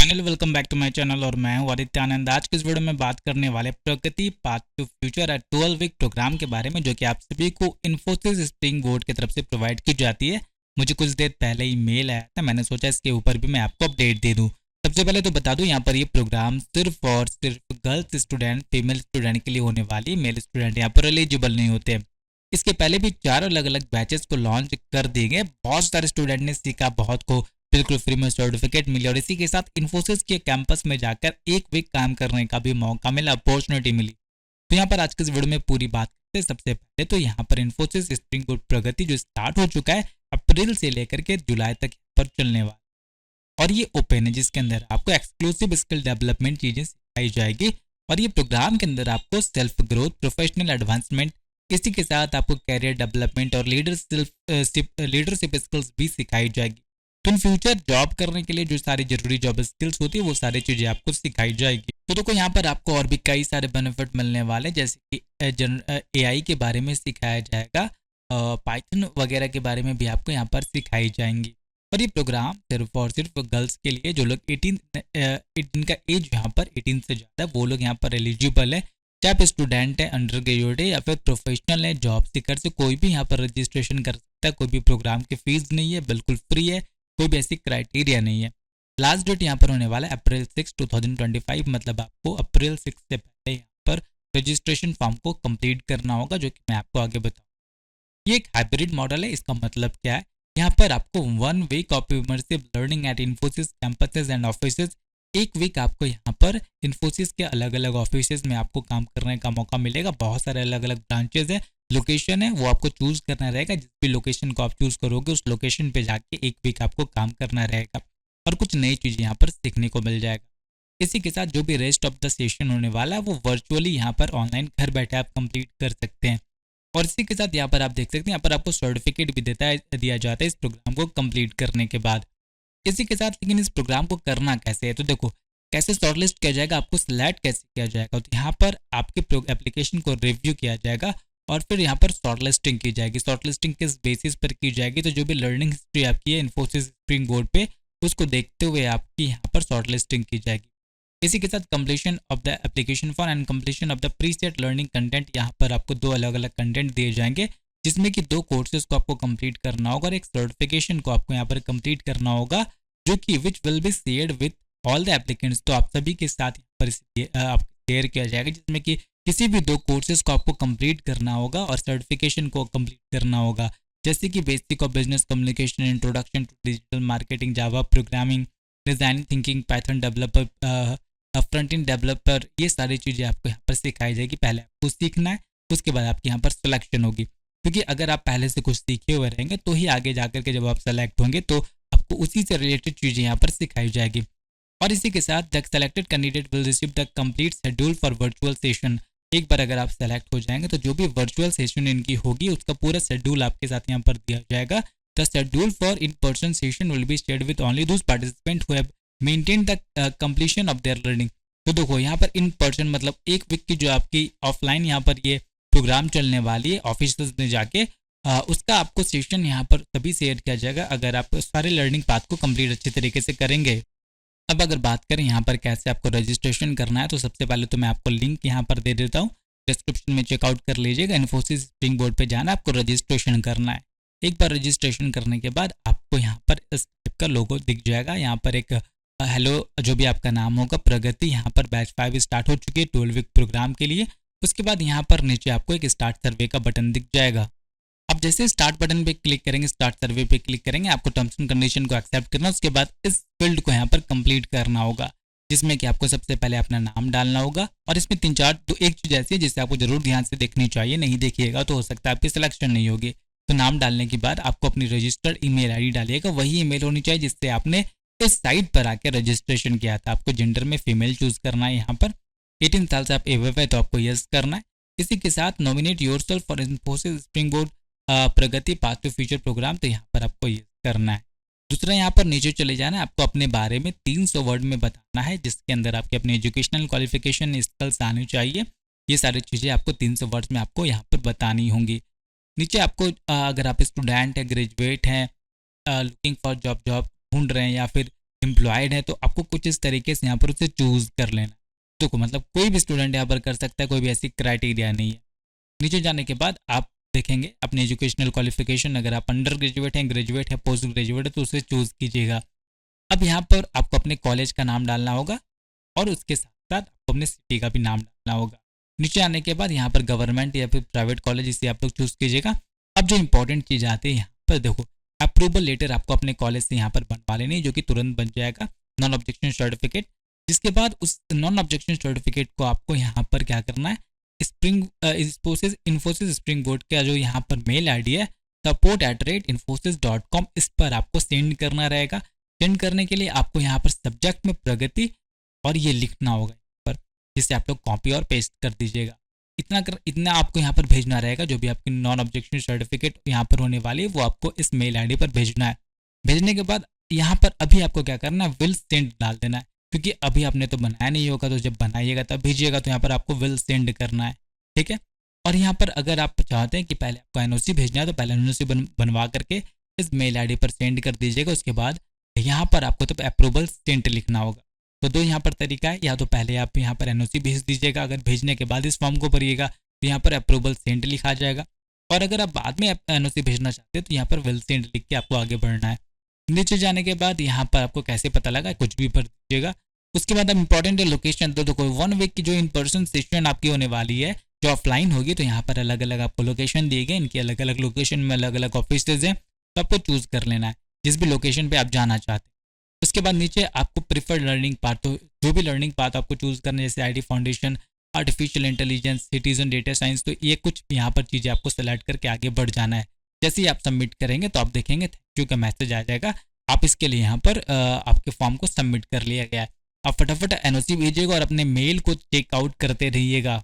Finally welcome back to my channel और मैं हूं आदित्य आनंद। आज के इस वीडियो में बात करने वाले Pragati path to future at 12 week programme के बारे में, जो कि आप सभी को इन्फोसिस स्प्रिंग बोर्ड की तरफ से प्रोवाइड की जाती है। मुझे कुछ देर पहले ही मेल आया था, मैंने सोचा इसके ऊपर भी मैं आपको अपडेट दे दूं। सबसे पहले तो बता दूं, यहाँ पर ये प्रोग्राम सिर्फ और सिर्फ गर्ल्स स्टूडेंट, फीमेल स्टूडेंट के लिए होने वाली। मेल स्टूडेंट यहाँ पर एलिजिबल नहीं होते। इसके पहले भी 4 अलग अलग बैचेस को लॉन्च कर दिए गए। बहुत सारे स्टूडेंट ने सीखा, बहुत को बिल्कुल फ्री में सर्टिफिकेट मिली और इसी के साथ इन्फोसिस के कैंपस में जाकर एक वीक काम करने का भी मौका मिला, अपॉर्चुनिटी मिली। तो यहाँ पर आज के इस वीडियो में पूरी बात करते हैं। सबसे पहले तो यहाँ पर इन्फोसिस स्प्रिंग बोर्ड प्रगति जो स्टार्ट हो चुका है अप्रैल से लेकर के जुलाई तक यहाँ पर चलने वाला, और ये ओपन है, जिसके अंदर आपको एक्सक्लूसिव स्किल डेवलपमेंट चीजें सिखाई जाएगी। और ये प्रोग्राम के अंदर आपको सेल्फ ग्रोथ, प्रोफेशनल एडवांसमेंट, इसी के साथ आपको कैरियर डेवलपमेंट और लीडरशिप स्किल्स भी सिखाई जाएगी। तो इन फ्यूचर जॉब करने के लिए जो सारी जरूरी जॉब स्किल्स होती है वो सारी चीजें आपको सिखाई जाएगी। तो देखो यहाँ पर आपको और भी कई सारे बेनिफिट मिलने वाले, जैसे कि एआई के बारे में सिखाया जाएगा, पाइथन वगैरह के बारे में भी आपको यहाँ पर सिखाई जाएंगी। और ये प्रोग्राम सिर्फ और सिर्फ गर्ल्स के लिए, जो लोग 18 का एज यहाँ पर 18 से ज़्यादा, वो लोग यहाँ पर एलिजिबल है। चाहे आप स्टूडेंट है, अंडर ग्रेजुएट है या फिर प्रोफेशनल है, जॉब सीकर से कोई भी यहाँ पर रजिस्ट्रेशन कर सकता है। कोई भी प्रोग्राम की फीस नहीं है, बिल्कुल फ्री है, कोई भी ऐसी क्राइटेरिया नहीं है। लास्ट डेट यहाँ पर होने वाला है अप्रैल 6, 2025, मतलब आपको अप्रैल 6 से पहले यहाँ पर रजिस्ट्रेशन फॉर्म को कंप्लीट करना होगा, जो कि मैं आपको आगे बताऊँ। ये एक हाइब्रिड मॉडल है। इसका मतलब क्या है? यहाँ पर आपको 1 week of immersive learning at Infosys campuses and offices, एक वीक आपको यहाँ पर इन्फोसिस के अलग अलग ऑफिसेज में आपको काम करने का मौका मिलेगा। बहुत सारे अलग अलग ब्रांचेज हैं, लोकेशन है, वो आपको चूज करना रहेगा। जिस भी लोकेशन को आप चूज करोगे उस लोकेशन पे जाके एक वीक आपको काम करना रहेगा और कुछ नई चीज़ें यहाँ पर सीखने को मिल जाएगा। इसी के साथ जो भी रेस्ट ऑफ द सेशन होने वाला है वो वर्चुअली यहाँ पर ऑनलाइन घर बैठे आप कंप्लीट कर सकते हैं। और इसी के साथ यहाँ पर आप देख सकते हैं, यहाँ पर आपको सर्टिफिकेट भी दिया जाता है इस प्रोग्राम को कंप्लीट करने के बाद। इसी के साथ लेकिन इस प्रोग्राम को करना कैसे है, तो देखो कैसे शॉर्टलिस्ट किया जाएगा, आपको सिलेक्ट कैसे किया जाएगा। तो यहाँ पर आपके एप्लीकेशन को रिव्यू किया जाएगा और फिर यहाँ पर शॉर्टलिस्टिंग की जाएगी। शॉर्टलिस्टिंग किस बेसिस पर की जाएगी, तो जो भी लर्निंग हिस्ट्री आपकी है इन्फोसिस स्प्रिंग बोर्ड पे, उसको देखते हुए आपकी यहाँ पर शॉर्टलिस्टिंग की जाएगी। इसी के साथ completion of the application for and completion of the preset learning content, यहाँ पर आपको 2 अलग अलग कंटेंट दिए जाएंगे, जिसमें कि 2 कोर्सेज को आपको कंप्लीट करना होगा और एक सर्टिफिकेशन को आपको यहाँ पर कंप्लीट करना होगा, जो कि which will be shared with all the applicants. तो आप सभी के साथ यहाँ पर आपको शेयर किया जाएगा, जिसमें कि किसी भी 2 कोर्सेज को आपको कंप्लीट करना होगा और सर्टिफिकेशन को कंप्लीट करना होगा, जैसे कि basic of business communication, introduction to digital marketing, Java programming, design thinking, Python developer, front end developer, ये सारी चीज़ें आपको यहाँ पर सिखाई जाएगी। पहले आपको सीखना है, उसके बाद आपकी यहाँ पर सिलेक्शन होगी, क्योंकि अगर आप पहले से कुछ सीखे हुए रहेंगे तो ही आगे जाकर के जब आप सेलेक्ट होंगे तो आपको उसी से रिलेटेड चीज़ें यहाँ पर सिखाई जाएगी। और इसी के साथ the selected candidate will receive the complete schedule for virtual session. एक बार अगर आप सेलेक्ट हो जाएंगे तो जो भी वर्चुअल सेशन इनकी होगी उसका पूरा शेड्यूल आपके साथ यहाँ पर दिया जाएगा। The schedule for in person session will be shared with only those participant who have maintain the completion of their learning. तो देखो यहाँ पर इन पर्सन मतलब एक वीक की जो आपकी ऑफलाइन यहाँ पर ये प्रोग्राम चलने वाली है ऑफिस में जाके, उसका आपको सेशन यहाँ पर तभी शेयर किया जाएगा अगर आप सारे लर्निंग पाथ को कंप्लीट अच्छे तरीके से करेंगे। अब अगर बात करें यहाँ पर कैसे आपको रजिस्ट्रेशन करना है, तो सबसे पहले तो मैं आपको लिंक यहाँ पर दे देता हूँ, डिस्क्रिप्शन में चेकआउट कर लीजिएगा। इन्फोसिस स्प्रिंग बोर्ड पे जाना, आपको रजिस्ट्रेशन करना है। एक बार रजिस्ट्रेशन करने के बाद आपको यहाँ पर इस टाइप का लोगो दिख जाएगा। यहाँ पर एक हेलो जो भी आपका नाम होगा, प्रगति, यहाँ पर बैच 5 स्टार्ट हो चुकी है 12 वीक प्रोग्राम के लिए। उसके बाद यहाँ पर नीचे आपको एक स्टार्ट सर्वे का बटन दिख जाएगा। अब जैसे स्टार्ट बटन पे क्लिक करेंगे, स्टार्ट सर्वे पे क्लिक करेंगे, आपको टर्म्स एंड कंडीशन को एक्सेप्ट करना, उसके बाद इस फील्ड को यहाँ पर कंप्लीट करना होगा, जिसमें कि आपको सबसे पहले अपना नाम डालना होगा। और इसमें 3-4 तो एक चीज़ ऐसी है जिसे आपको जरूर ध्यान से देखनी चाहिए, नहीं देखिएगा तो हो सकता है आपकी सिलेक्शन नहीं होगी। तो नाम डालने के बाद आपको अपनी रजिस्टर्ड ईमेल आईडी डालिएगा, वही ईमेल होनी चाहिए जिससे आपने इस साइट पर आकर रजिस्ट्रेशन किया था। आपको जेंडर में फीमेल चूज करना है, यहाँ पर 18 साल से आप एबव है तो आपको यस करना है। इसी के साथ nominate yourself for Infosys Springboard Pragati path to future programme, तो यहाँ पर आपको ये करना है। दूसरा यहाँ पर नीचे चले जाना है, आपको अपने बारे में 300 वर्ड में बताना है, जिसके अंदर आपके अपने एजुकेशनल क्वालिफिकेशन स्किल्स आनी चाहिए। ये सारी चीज़ें आपको 300 वर्ड्स में आपको यहाँ पर बतानी होंगी। नीचे आपको अगर आप स्टूडेंट है, ग्रेजुएट हैं, लुकिंग फॉर जॉब ढूंढ रहे हैं, या फिर एम्प्लॉयड है, तो आपको कुछ इस तरीके से यहाँ पर उसे चूज़ कर लेना। देखो मतलब कोई भी स्टूडेंट यहाँ पर कर सकता है, कोई भी ऐसी क्राइटेरिया नहीं है। नीचे जाने के बाद आप देखेंगे अपने एजुकेशनल क्वालिफिकेशन, अगर आप अंडर ग्रेजुएट हैं, ग्रेजुएट है, पोस्ट ग्रेजुएट है तो उसे चूज़ कीजिएगा। अब यहाँ पर आपको अपने कॉलेज का नाम डालना होगा और उसके साथ साथ आपको अपने सिटी का भी नाम डालना होगा। नीचे आने के बाद यहाँ पर गवर्नमेंट या फिर प्राइवेट कॉलेज इसे आप लोग चूज़ कीजिएगा। अब जो इंपॉर्टेंट चीज़ आती है यहाँ पर देखो, अप्रूवल लेटर आपको अपने कॉलेज से यहाँ पर बनवा लेनी है, जो कि तुरंत बन जाएगा, नॉन ऑब्जेक्शन सर्टिफिकेट। जिसके बाद उस नॉन ऑब्जेक्शन सर्टिफिकेट को आपको यहाँ पर क्या करना है, इन्फोसिस स्प्रिंग बोर्ड का जो यहाँ पर मेल आईडी है support@infosys.com, इस पर आपको सेंड करना रहेगा। सेंड करने के लिए आपको यहाँ पर सब्जेक्ट में प्रगति और ये लिखना होगा यहाँ पर, जिससे आप लोग कॉपी और पेस्ट कर दीजिएगा। इतना आपको यहाँ पर भेजना रहेगा। जो भी आपकी नॉन ऑब्जेक्शन सर्टिफिकेट यहाँ पर होने वाली है वो आपको इस मेल आईडी पर भेजना है। भेजने के बाद यहाँ पर अभी आपको क्या करना है, विल सेंड डाल देना है, क्योंकि अभी आपने तो बनाया नहीं होगा, तो जब बनाइएगा तब भेजिएगा, तो यहाँ पर आपको विल सेंड करना है, ठीक है। और यहाँ पर अगर आप चाहते हैं कि पहले आपको एनओसी भेजना है तो पहले एनओसी बनवा करके इस मेल आईडी पर सेंड कर दीजिएगा। उसके बाद यहाँ पर आपको तो अप्रूवल सेंट लिखना होगा। तो दो यहाँ पर तरीका है, या तो पहले आप यहाँ पर एनओसी भेज दीजिएगा, अगर भेजने के बाद इस फॉर्म को भरिएगा तो यहाँ पर अप्रूवल सेंट लिखा जाएगा, और अगर आप बाद में एनओसी भेजना चाहते हैं तो यहाँ पर विल सेंड लिख के आपको आगे बढ़ना है। नीचे जाने के बाद यहाँ पर आपको कैसे पता लगा, कुछ भी भर दीजिएगा। उसके बाद अब इंपॉर्टेंट है लोकेशन। तो देखो 1 वीक की जो इन पर्सन सेशन आपकी होने वाली है, जो ऑफलाइन होगी, तो यहाँ पर अलग अलग आपको लोकेशन दिए गए, इनकी अलग अलग लोकेशन में अलग अलग ऑफिस हैं, तो आपको चूज़ कर लेना है जिस भी लोकेशन पे आप जाना चाहते हैं। उसके बाद नीचे आपको प्रिफर्ड लर्निंग पाथ, तो जो भी लर्निंग पाथ आपको चूज़ करना है, जैसे IT foundation, artificial intelligence, citizen data science, तो ये कुछ यहाँ पर चीज़ें आपको सेलेक्ट करके आगे बढ़ जाना है। जैसे ही आप सबमिट करेंगे तो आप देखेंगे थैंक यू का मैसेज आ जाएगा। आप इसके लिए यहाँ पर आपके फॉर्म को सबमिट कर लिया गया है। आप फटाफट एनओसी भेजिएगा और अपने मेल को चेकआउट करते रहिएगा,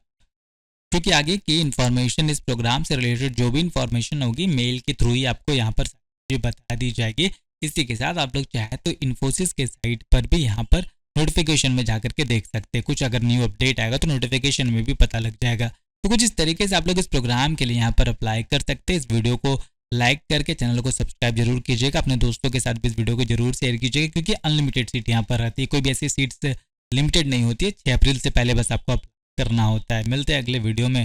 क्योंकि आगे की इन्फॉर्मेशन इस प्रोग्राम से रिलेटेड जो भी इन्फॉर्मेशन होगी मेल के थ्रू ही आपको यहाँ पर बता दी जाएगी। इसी के साथ आप लोग चाहे तो इन्फोसिस के साइट पर भी यहाँ पर नोटिफिकेशन में जाकर के देख सकते हैं। कुछ अगर न्यू अपडेट आएगा तो नोटिफिकेशन में भी पता लग जाएगा। तो कुछ इस तरीके से आप लोग इस प्रोग्राम के लिए यहाँ पर अप्लाई कर सकते हैं। इस वीडियो को लाइक करके चैनल को सब्सक्राइब जरूर कीजिएगा, अपने दोस्तों के साथ भी इस वीडियो को जरूर शेयर कीजिएगा, क्योंकि अनलिमिटेड सीट यहाँ पर रहती है, कोई भी ऐसी सीट्स लिमिटेड नहीं होती है। 6 अप्रैल से पहले बस आपको अप्लाई करना होता है। मिलते हैं अगले वीडियो में।